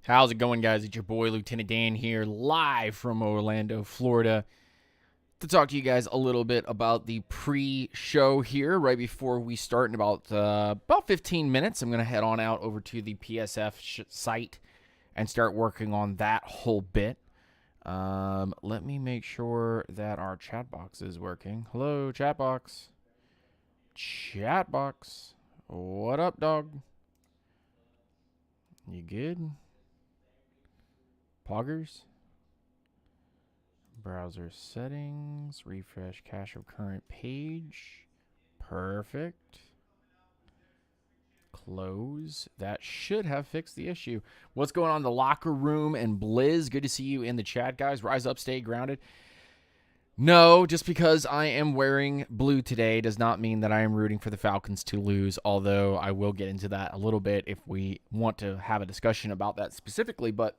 How's it going, guys? It's your boy, Lieutenant Dan here, live from Orlando, Florida, to talk to you guys a little bit about the pre-show here right before we start in about 15 minutes. I'm going to head on out over to the PSF site and start working on that whole bit. Let me make sure that our chat box is working. Hello, chat box. Chat box. What up, dog? You good? Poggers. Browser settings. Refresh cache of current page. Perfect. Close. That should have fixed the issue. What's going on in the locker room and Blizz? Good to see you in the chat, guys. Rise up, stay grounded. No, just because I am wearing blue today does not mean that I am rooting for the Falcons to lose, although I will get into that a little bit if we want to have a discussion about that specifically. But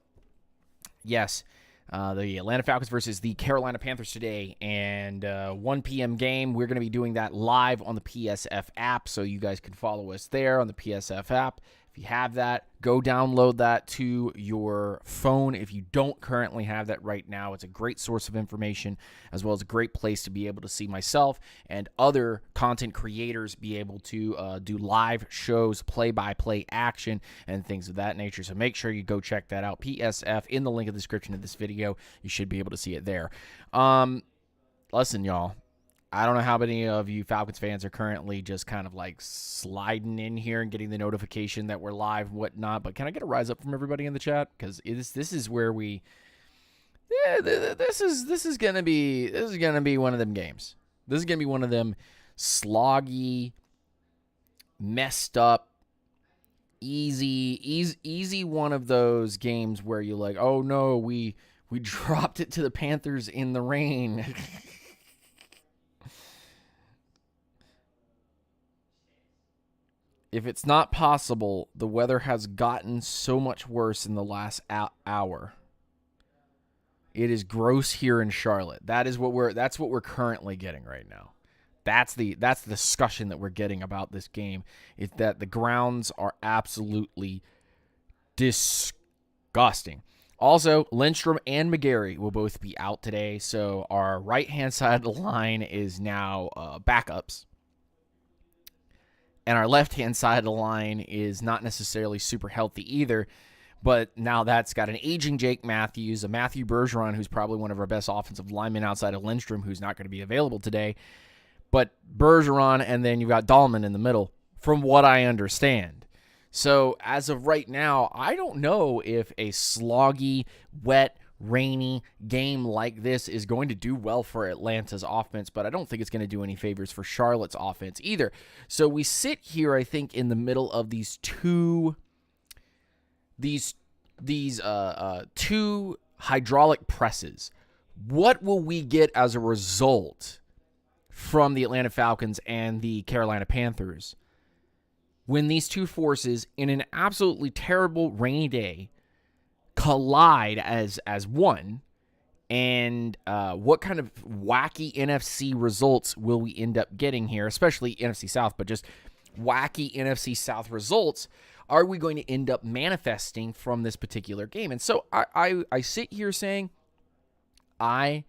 yes, the Atlanta Falcons versus the Carolina Panthers today, and 1 p.m. game. We're going to be doing that live on the PSF app, so you guys can follow us there on the PSF app. If you have that, go download that to your phone. If you don't currently have that right now, it's a great source of information, as well as a great place to be able to see myself and other content creators be able to do live shows, play-by-play action, and things of that nature. So make sure you go check that out. PSF in the link in the description of this video. You should be able to see it there. Listen, y'all. I don't know how many of you Falcons fans are currently just kind of like sliding in here and getting the notification that we're live and whatnot, but can I get a rise up from everybody in the chat? Because this is where we, this is gonna be one of them games. This is gonna be one of them sloggy, messed up, easy one of those games where you're like, oh no, we dropped it to the Panthers in the rain. If it's not possible, the weather has gotten so much worse in the last hour. It is gross here in Charlotte. That's what we're currently getting right now. That's the discussion that we're getting about this game, is that the grounds are absolutely disgusting. Also, Lindstrom and McGarry will both be out today, so our right-hand side of the line is now backups. And our left-hand side of the line is not necessarily super healthy either. But now that's got an aging Jake Matthews, a Matthew Bergeron, who's probably one of our best offensive linemen outside of Lindstrom, who's not going to be available today. But Bergeron, and then you've got Dahlman in the middle, from what I understand. So as of right now, I don't know if a sloggy, wet, rainy game like this is going to do well for Atlanta's offense, but I don't think it's going to do any favors for Charlotte's offense either. So we sit here, I think, in the middle of these two hydraulic presses. What will we get as a result from the Atlanta Falcons and the Carolina Panthers when these two forces, in an absolutely terrible rainy day, collide as one? And what kind of wacky NFC results will we end up getting here, especially NFC South, but just wacky NFC South results are we going to end up manifesting from this particular game? And so I sit here saying, for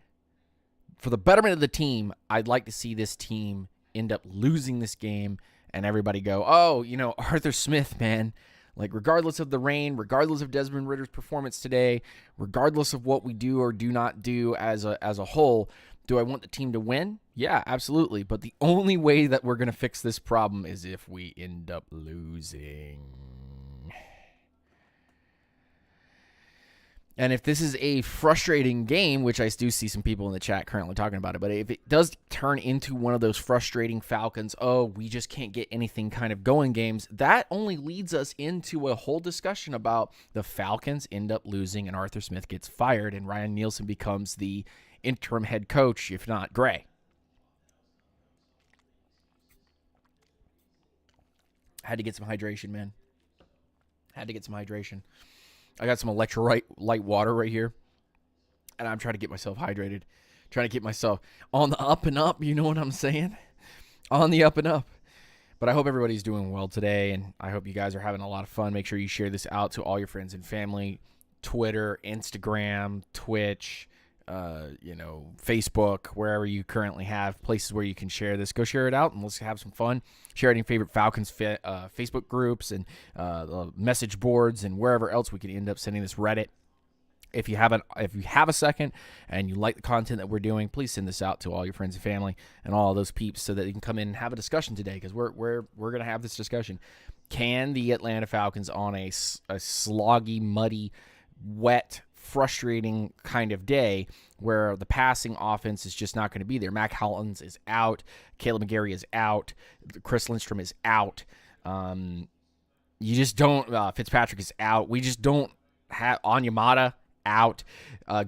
the betterment of the team, I'd like to see this team end up losing this game and everybody go, oh, Arthur Smith, man. Like, regardless of the rain, regardless of Desmond Ridder's performance today, regardless of what we do or do not do as a whole, do I want the team to win? Yeah, absolutely. But the only way that we're going to fix this problem is if we end up losing. And if this is a frustrating game, which I do see some people in the chat currently talking about it, but if it does turn into one of those frustrating Falcons, oh, we just can't get anything kind of going games, that only leads us into a whole discussion about the Falcons end up losing and Arthur Smith gets fired and Ryan Nielsen becomes the interim head coach, if not Gray. Had to get some hydration, man. Had to get some hydration. I got some electrolyte water right here, and I'm trying to get myself hydrated, trying to get myself on the up and up, you know what I'm saying? On the up and up. But I hope everybody's doing well today, and I hope you guys are having a lot of fun. Make sure you share this out to all your friends and family. Twitter, Instagram, Twitch, Facebook, wherever you currently have places where you can share this. Go share it out, and let's have some fun. Share it in your favorite Falcons Facebook groups and message boards and wherever else we can end up sending this. Reddit. If you have a second and you like the content that we're doing, please send this out to all your friends and family and all those peeps so that you can come in and have a discussion today, because we're going to have this discussion. Can the Atlanta Falcons on a sloggy, muddy, wet, frustrating kind of day where the passing offense is just not going to be there? Mac Hollins is out. Caleb McGarry is out. Chris Lindstrom is out. You just don't. Fitzpatrick is out. We just don't have Onyemata out.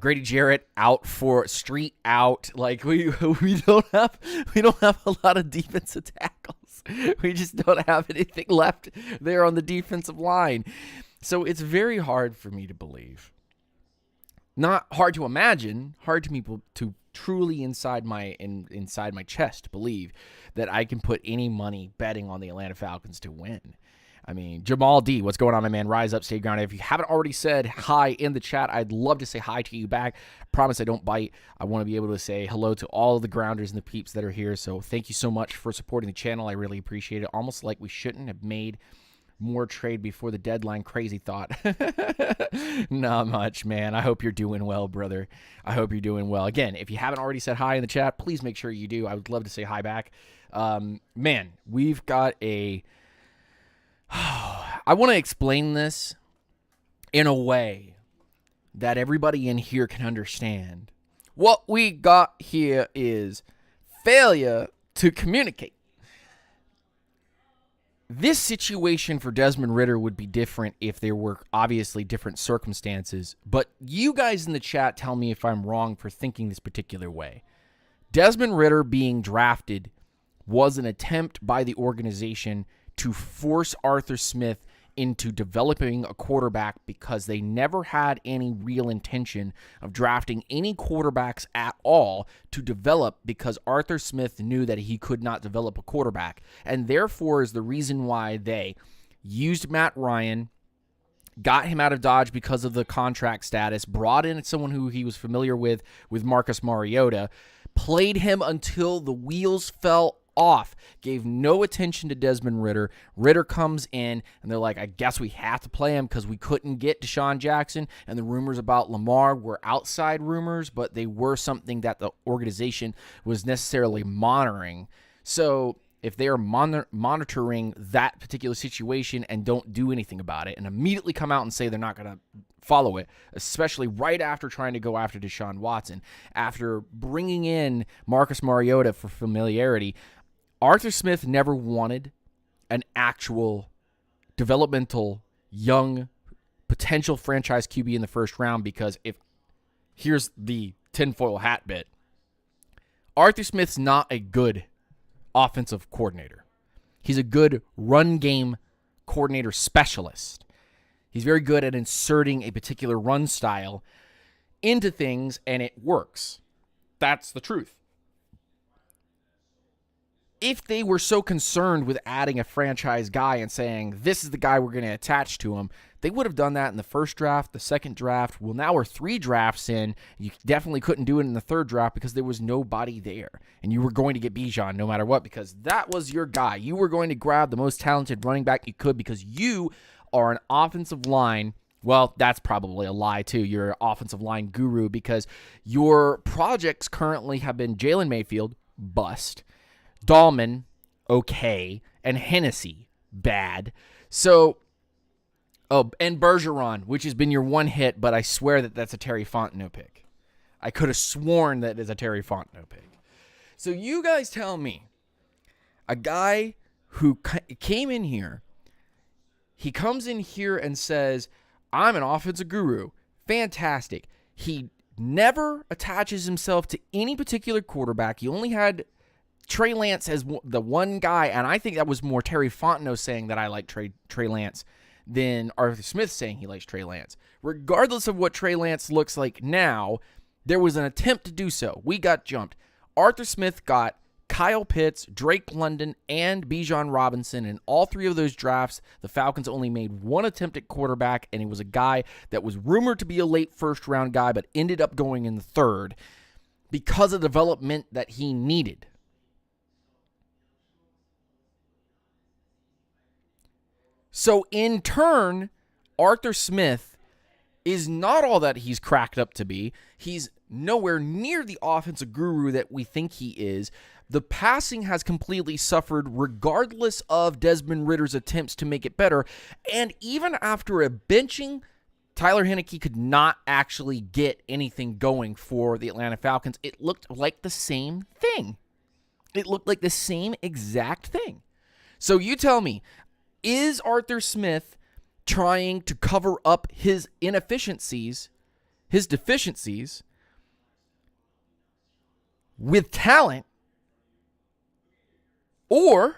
Grady Jarrett out for Street out. Like we don't have a lot of defensive tackles. We just don't have anything left there on the defensive line. So it's very hard for me to believe. Not hard to imagine, hard to me to truly inside my chest believe that I can put any money betting on the Atlanta Falcons to win. I mean, Jamal D, what's going on, my man? Rise up, stay grounded. If you haven't already said hi in the chat, I'd love to say hi to you back. I promise I don't bite. I want to be able to say hello to all of the grounders and the peeps that are here. So thank you so much for supporting the channel. I really appreciate it. Almost like we shouldn't have made more trade before the deadline. Crazy thought. Not much, man. I hope you're doing well, brother. I hope you're doing well. Again, if you haven't already said hi in the chat, please make sure you do. I would love to say hi back. Man, we've got a... I want to explain this in a way that everybody in here can understand. What we got here is failure to communicate. This situation for Desmond Ridder would be different if there were obviously different circumstances, but you guys in the chat tell me if I'm wrong for thinking this particular way. Desmond Ridder being drafted was an attempt by the organization to force Arthur Smith into developing a quarterback, because they never had any real intention of drafting any quarterbacks at all to develop, because Arthur Smith knew that he could not develop a quarterback, and therefore is the reason why they used Matt Ryan, got him out of Dodge because of the contract status, brought in someone who he was familiar with Marcus Mariota, played him until the wheels fell off, gave no attention to Desmond Ridder. Ridder comes in, and they're like, I guess we have to play him because we couldn't get Deshaun Jackson, and the rumors about Lamar were outside rumors, but they were something that the organization was necessarily monitoring. So if they are monitoring that particular situation and don't do anything about it and immediately come out and say they're not going to follow it, especially right after trying to go after Deshaun Watson, after bringing in Marcus Mariota for familiarity, Arthur Smith never wanted an actual developmental, young, potential franchise QB in the first round, because here's the tinfoil hat bit, Arthur Smith's not a good offensive coordinator. He's a good run game coordinator specialist. He's very good at inserting a particular run style into things, and it works. That's the truth. If they were so concerned with adding a franchise guy and saying, this is the guy we're going to attach to him, they would have done that in the first draft, the second draft. Well, now we're 3 drafts in. You definitely couldn't do it in the third draft because there was nobody there. And you were going to get Bijan no matter what, because that was your guy. You were going to grab the most talented running back you could, because you are an offensive line. Well, that's probably a lie, too. You're an offensive line guru, because your projects currently have been Jalen Mayfield, bust, Dahlman, okay, and Hennessy, bad. So, and Bergeron, which has been your one hit, but I swear that's a Terry Fontenot pick. I could have sworn that is a Terry Fontenot pick. So you guys tell me, a guy who came in here, he comes in here and says, I'm an offensive guru. Fantastic. He never attaches himself to any particular quarterback. He only had Trey Lance as the one guy, and I think that was more Terry Fontenot saying that I like Trey Lance than Arthur Smith saying he likes Trey Lance. Regardless of what Trey Lance looks like now, there was an attempt to do so. We got jumped. Arthur Smith got Kyle Pitts, Drake London, and Bijan Robinson. In all three of those drafts, the Falcons only made one attempt at quarterback, and he was a guy that was rumored to be a late first-round guy, but ended up going in the third because of the development that he needed. So in turn, Arthur Smith is not all that he's cracked up to be. He's nowhere near the offensive guru that we think he is. The passing has completely suffered regardless of Desmond Ritter's attempts to make it better. And even after a benching, Tyler Heineke could not actually get anything going for the Atlanta Falcons. It looked like the same thing. It looked like the same exact thing. So you tell me, is Arthur Smith trying to cover up his inefficiencies, his deficiencies, with talent? Or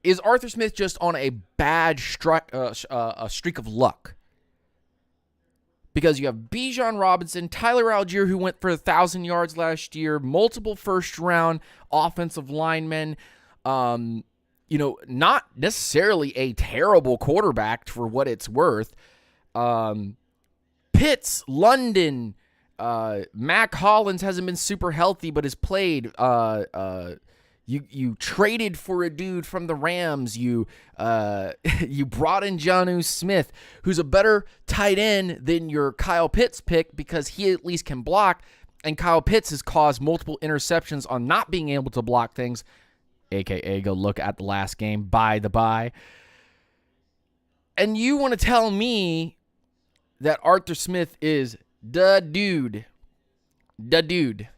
is Arthur Smith just on a bad streak of luck? Because you have Bijan Robinson, Tyler Algier, who went for 1,000 yards last year, multiple first-round offensive linemen, not necessarily a terrible quarterback for what it's worth. Pitts, London, Mac Hollins hasn't been super healthy, but has played. You traded for a dude from the Rams. You brought in Jonnu Smith, who's a better tight end than your Kyle Pitts pick because he at least can block. And Kyle Pitts has caused multiple interceptions on not being able to block things, a.k.a. go look at the last game, by the by. And you want to tell me that Arthur Smith is the dude. The dude.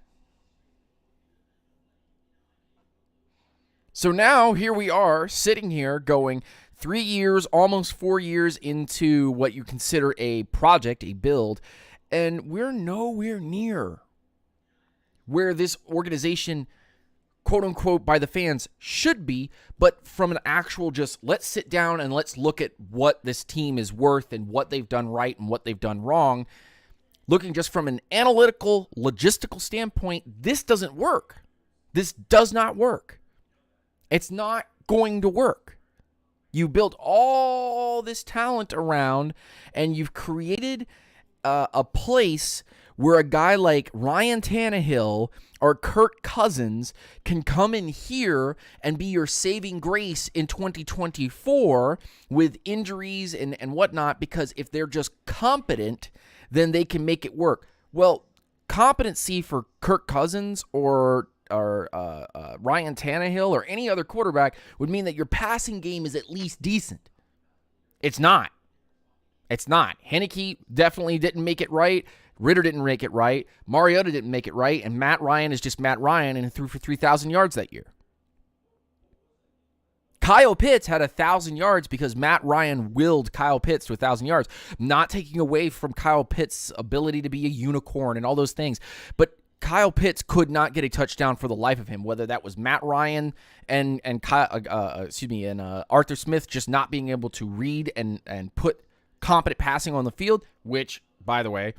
So now here we are sitting here going 3 years, almost 4 years into what you consider a project, a build, and we're nowhere near where this organization, quote unquote, by the fans should be, but from an actual just let's sit down and let's look at what this team is worth and what they've done right and what they've done wrong. Looking just from an analytical, logistical standpoint, this doesn't work. This does not work. It's not going to work. You built all this talent around, and you've created a place where a guy like Ryan Tannehill or Kirk Cousins can come in here and be your saving grace in 2024 with injuries and whatnot, because if they're just competent, then they can make it work. Well, competency for Kirk Cousins or Ryan Tannehill or any other quarterback would mean that your passing game is at least decent. It's not. It's not. Heineke definitely didn't make it right. Ritter didn't make it right. Mariota didn't make it right. And Matt Ryan is just Matt Ryan and threw for 3,000 yards that year. Kyle Pitts had 1,000 yards because Matt Ryan willed Kyle Pitts to 1,000 yards, not taking away from Kyle Pitts' ability to be a unicorn and all those things. But Kyle Pitts could not get a touchdown for the life of him, whether that was Matt Ryan and Arthur Smith just not being able to read and put competent passing on the field, which, by the way,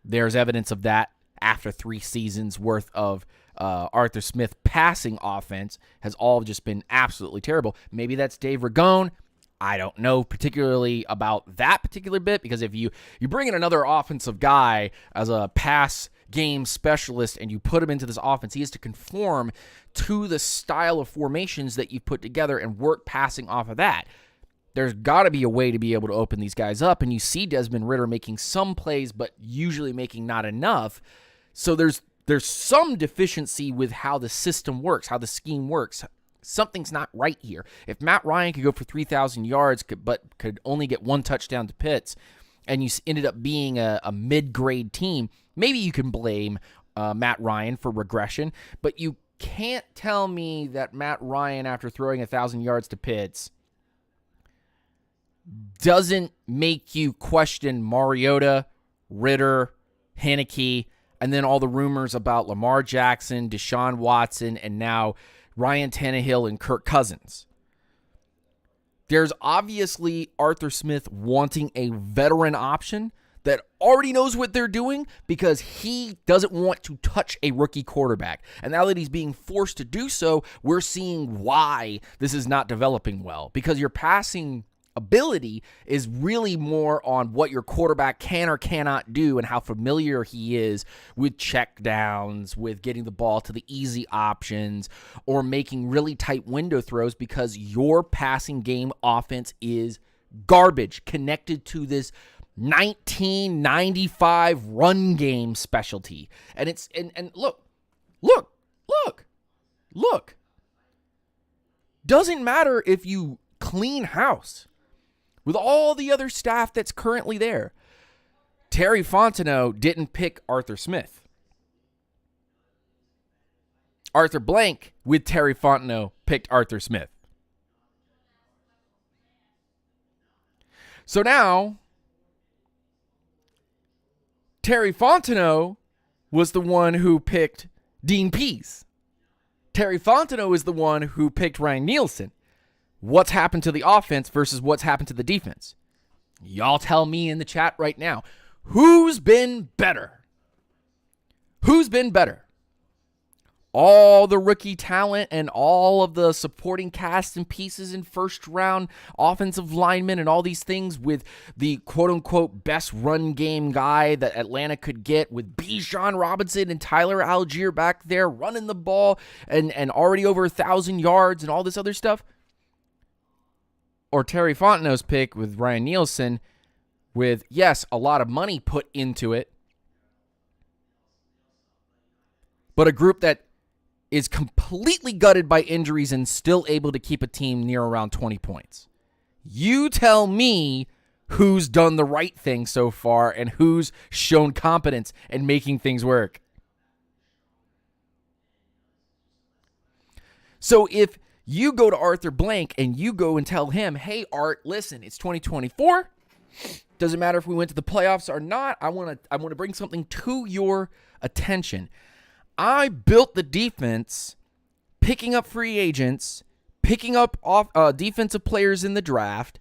there's evidence of that after 3 seasons worth of Arthur Smith passing offense has all just been absolutely terrible. Maybe that's Dave Ragone. I don't know particularly about that particular bit, because if you bring in another offensive guy as a pass game specialist and you put him into this offense, he has to conform to the style of formations that you've put together and work passing off of that. There's got to be a way to be able to open these guys up, and you see Desmond Ridder making some plays, but usually making not enough. So there's some deficiency with how the system works, how the scheme works. Something's not right here. If Matt Ryan could go for 3,000 yards, but could only get 1 touchdown to Pitts, and you ended up being a mid-grade team, maybe you can blame Matt Ryan for regression, but you can't tell me that Matt Ryan, after throwing 1,000 yards to Pitts, doesn't make you question Mariota, Ridder, Heineke, and then all the rumors about Lamar Jackson, Deshaun Watson, and now Ryan Tannehill and Kirk Cousins. There's obviously Arthur Smith wanting a veteran option that already knows what they're doing because he doesn't want to touch a rookie quarterback. And now that he's being forced to do so, we're seeing why this is not developing well, because your passing ability is really more on what your quarterback can or cannot do and how familiar he is with check downs, with getting the ball to the easy options, or making really tight window throws, because your passing game offense is garbage connected to this 1995 run game specialty. And it's and look. Doesn't matter if you clean house with all the other staff that's currently there. Terry Fontenot didn't pick Arthur Smith. Arthur Blank with Terry Fontenot picked Arthur Smith. So now, Terry Fontenot was the one who picked Dean Pease. Terry Fontenot is the one who picked Ryan Nielsen. What's happened to the offense versus what's happened to the defense? Y'all tell me in the chat right now. Who's been better? Who's been better? All the rookie talent and all of the supporting cast and pieces in first round offensive linemen and all these things with the quote-unquote best run game guy that Atlanta could get, with Bijan Robinson and Tyler Algier back there running the ball and already over 1,000 yards and all this other stuff? Or Terry Fontenot's pick with Ryan Nielsen with, yes, a lot of money put into it, but a group that is completely gutted by injuries and still able to keep a team near around 20 points. You tell me who's done the right thing so far and who's shown competence in making things work. So if you go to Arthur Blank and you go and tell him, hey, Art, listen, it's 2024. Doesn't matter if we went to the playoffs or not. I want to bring something to your attention. I built the defense, picking up free agents, picking up defensive players in the draft,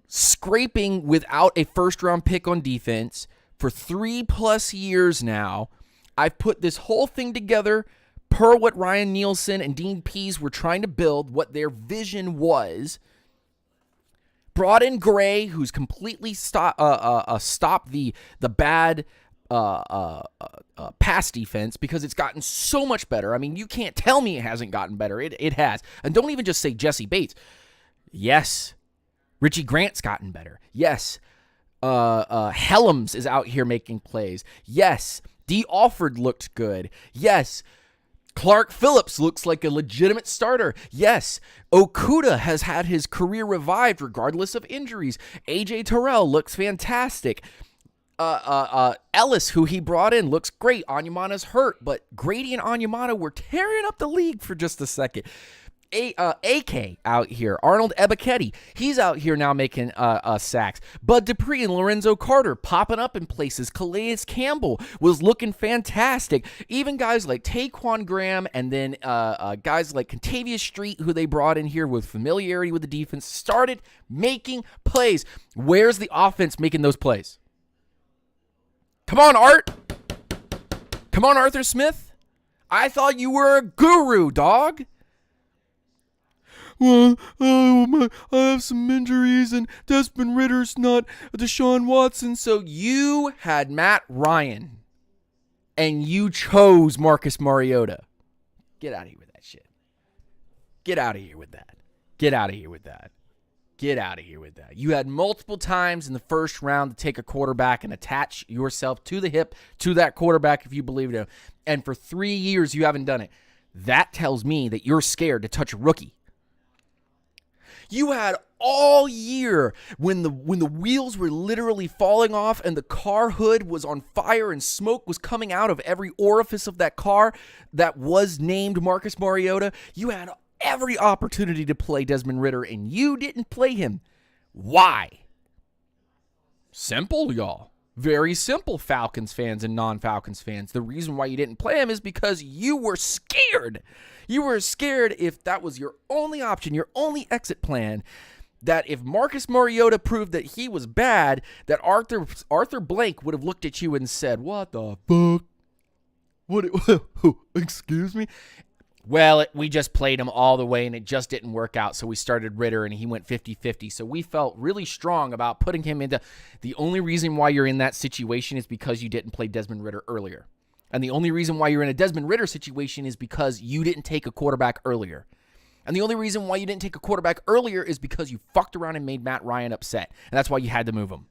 scraping without a first-round pick on defense for 3+ years now. I've put this whole thing together per what Ryan Nielsen and Dean Pease were trying to build, what their vision was. Brought in Gray, who's completely stopped the bad pass defense, because it's gotten so much better. I mean, you can't tell me it hasn't gotten better. It has. And don't even just say Jesse Bates. Yes, Richie Grant's gotten better. Yes, Helms is out here making plays. Yes, D. Alford looked good. Yes, Clark Phillips looks like a legitimate starter. Yes, Okuda has had his career revived regardless of injuries. A.J. Terrell looks fantastic. Ellis, who he brought in, looks great. Onyemata's hurt, but Grady and Onyemata were tearing up the league for just a second. AK out here. Arnold Ebiketie, he's out here now making sacks. Bud Dupree and Lorenzo Carter popping up in places. Calais Campbell was looking fantastic. Even guys like Taquan Graham and then guys like Contavious Street, who they brought in here with familiarity with the defense, started making plays. Where's the offense making those plays? Come on, Art. Come on, Arthur Smith. I thought you were a guru, dog. Well, I have some injuries, and Desmond Ritter's not Deshaun Watson. So you had Matt Ryan, and you chose Marcus Mariota. Get out of here with that shit. Get out of here with that. Get out of here with that. Get out of here with that. You had multiple times in the first round to take a quarterback and attach yourself to the hip to that quarterback if you believe it. And for 3 years, you haven't done it. That tells me that you're scared to touch a rookie. You had all year when the wheels were literally falling off and the car hood was on fire and smoke was coming out of every orifice of that car that was named Marcus Mariota. You had every opportunity to play Desmond Ridder, and you didn't play him. Why? Simple, y'all. Very simple, Falcons fans and non-Falcons fans. The reason why you didn't play him is because you were scared. You were scared if that was your only option, your only exit plan, that if Marcus Mariota proved that he was bad, that Arthur Blank would have looked at you and said, "What the fuck? What? Excuse me?" Well, we just played him all the way, and it just didn't work out, so we started Ritter, and he went 50-50. So we felt really strong about putting him into – the only reason why you're in that situation is because you didn't play Desmond Ritter earlier. And the only reason why you're in a Desmond Ritter situation is because you didn't take a quarterback earlier. And the only reason why you didn't take a quarterback earlier is because you fucked around and made Matt Ryan upset, and that's why you had to move him.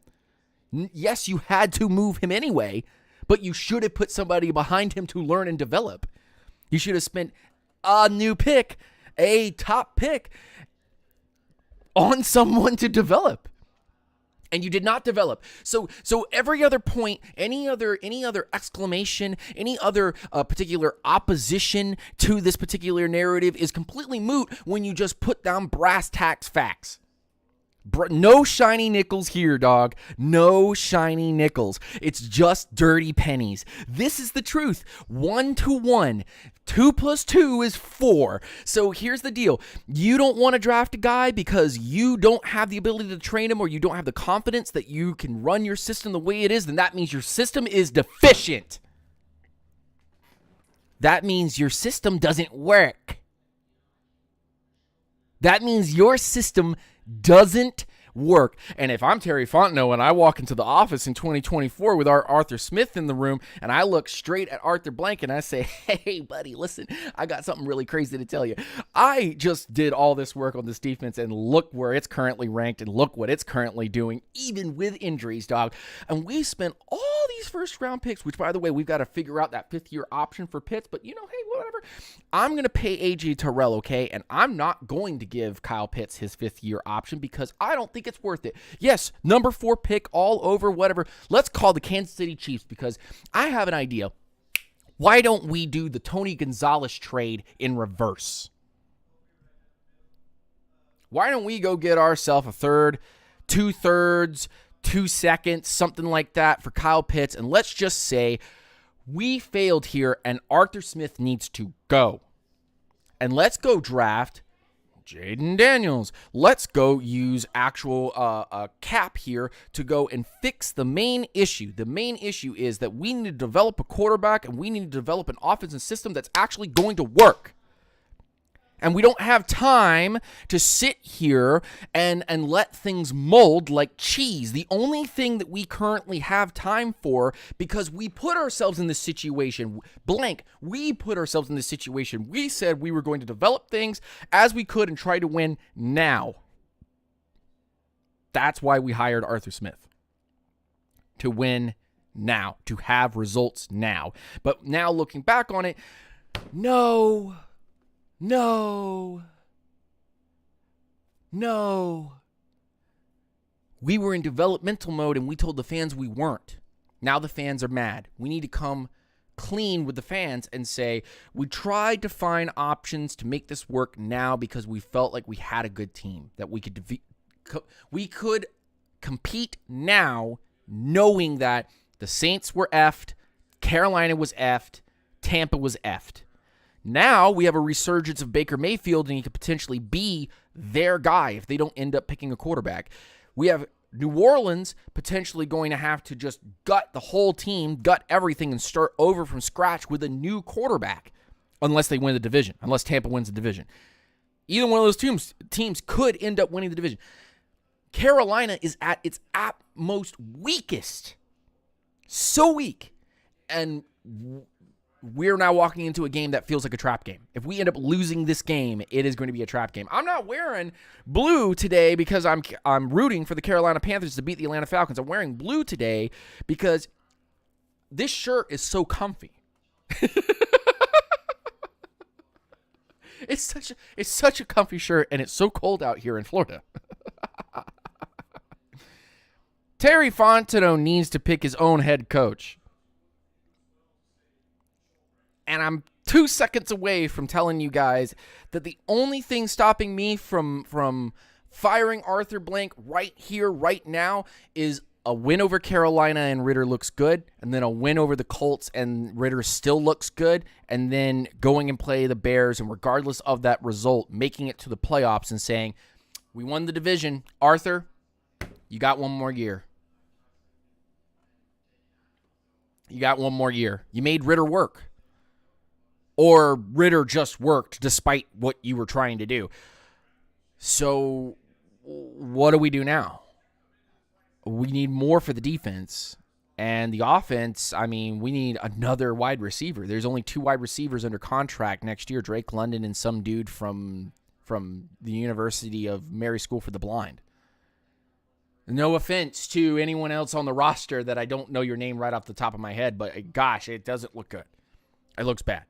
Yes, you had to move him anyway, but you should have put somebody behind him to learn and develop. You should have spent a new pick, a top pick, on someone to develop. And you did not develop. So every other point, any other exclamation, any other particular opposition to this particular narrative is completely moot when you just put down brass tacks facts. No shiny nickels here, dog. No shiny nickels. It's just dirty pennies. This is the truth. 1 to 1. 2 plus 2 is 4. So here's the deal. You don't want to draft a guy because you don't have the ability to train him, or you don't have the confidence that you can run your system the way it is, then that means your system is deficient. That means your system doesn't work. That means your system doesn't work. And if I'm Terry Fontenot and I walk into the office in 2024 with our Arthur Smith in the room, and I look straight at Arthur Blank and I say, "Hey, buddy, listen, I got something really crazy to tell you. I just did all this work on this defense, and look where it's currently ranked, and look what it's currently doing, even with injuries, dog. And we spent all these first-round picks," which, by the way, we've got to figure out that fifth-year option for Pitts, but, hey, whatever. I'm going to pay A.J. Terrell, okay? And I'm not going to give Kyle Pitts his fifth-year option because I don't think it's worth it. Yes, number 4 pick all over, whatever. Let's call the Kansas City Chiefs because I have an idea. Why don't we do the Tony Gonzalez trade in reverse? Why don't we go get ourselves a third, 2/3, 2 seconds, something like that for Kyle Pitts, and let's just say we failed here and Arthur Smith needs to go. And let's go draft Jaden Daniels. Let's go use actual cap here to go and fix the main issue. The main issue is that we need to develop a quarterback and we need to develop an offensive system that's actually going to work. And we don't have time to sit here and let things mold like cheese. The only thing that we currently have time for, because we put ourselves in this situation, we put ourselves in this situation. We said we were going to develop things as we could and try to win now. That's why we hired Arthur Smith. To win now. To have results now. But now looking back on it, No. We were in developmental mode and we told the fans we weren't. Now the fans are mad. We need to come clean with the fans and say, we tried to find options to make this work now because we felt like we had a good team, that we could compete now knowing that the Saints were effed, Carolina was effed, Tampa was effed. Now we have a resurgence of Baker Mayfield, and he could potentially be their guy if they don't end up picking a quarterback. We have New Orleans potentially going to have to just gut the whole team, gut everything, and start over from scratch with a new quarterback, unless they win the division, unless Tampa wins the division. Either one of those teams could end up winning the division. Carolina is at its most weakest. So weak. And we're now walking into a game that feels like a trap game. If we end up losing this game, it is going to be a trap game. I'm not wearing blue today because I'm rooting for the Carolina Panthers to beat the Atlanta Falcons. I'm wearing blue today because this shirt is so comfy. It's such a comfy shirt, and it's so cold out here in Florida. Terry Fontenot needs to pick his own head coach. And I'm 2 seconds away from telling you guys that the only thing stopping me from firing Arthur Blank right here, right now, is a win over Carolina and Ritter looks good, and then a win over the Colts and Ritter still looks good, and then going and play the Bears, and regardless of that result, making it to the playoffs and saying, We won the division. Arthur, you got one more year. You got one more year. You made Ritter work. Or Ritter just worked despite what you were trying to do. So what do we do now? We need more for the defense. And the offense, I mean, we need another wide receiver. There's only 2 wide receivers under contract next year, Drake London and some dude from the University of Mary School for the Blind. No offense to anyone else on the roster that I don't know your name right off the top of my head, but gosh, it doesn't look good. It looks bad.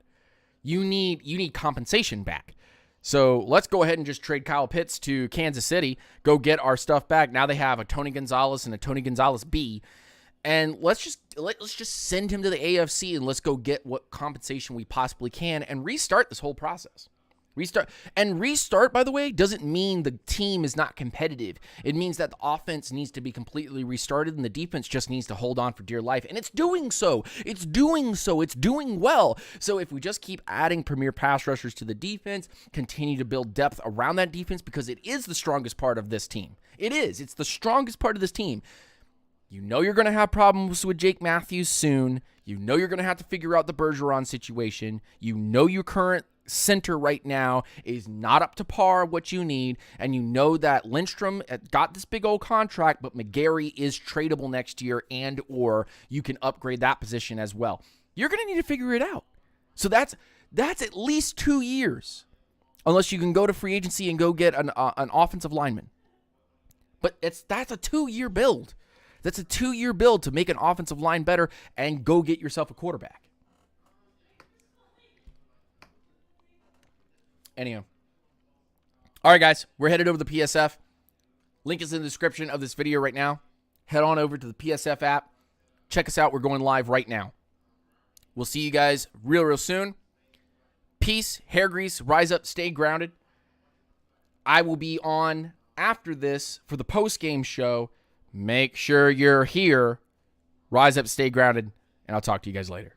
You need compensation back. So let's go ahead and just trade Kyle Pitts to Kansas City, go get our stuff back. Now they have a Tony Gonzalez and a Tony Gonzalez B. And let's just send him to the AFC and let's go get what compensation we possibly can and restart this whole process. Restart, by the way, doesn't mean the team is not competitive. It means that the offense needs to be completely restarted and the defense just needs to hold on for dear life. And it's doing so. It's doing well. So if we just keep adding premier pass rushers to the defense, continue to build depth around that defense, because it is the strongest part of this team. It is. It's the strongest part of this team. You know you're going to have problems with Jake Matthews soon. You know you're going to have to figure out the Bergeron situation. You know your current center right now is not up to par what you need, and you know that Lindstrom got this big old contract, but McGarry is tradable next year, and or you can upgrade that position as well. You're going to need to figure it out. So that's at least 2 years, unless you can go to free agency and go get an offensive lineman. But that's a 2-year build. That's a 2-year build to make an offensive line better and go get yourself a quarterback. Anyhow. All right, guys. We're headed over to the PSF. Link is in the description of this video right now. Head on over to the PSF app. Check us out. We're going live right now. We'll see you guys real soon. Peace, hair grease, rise up, stay grounded. I will be on after this for the post-game show. Make sure you're here. Rise up, stay grounded, and I'll talk to you guys later.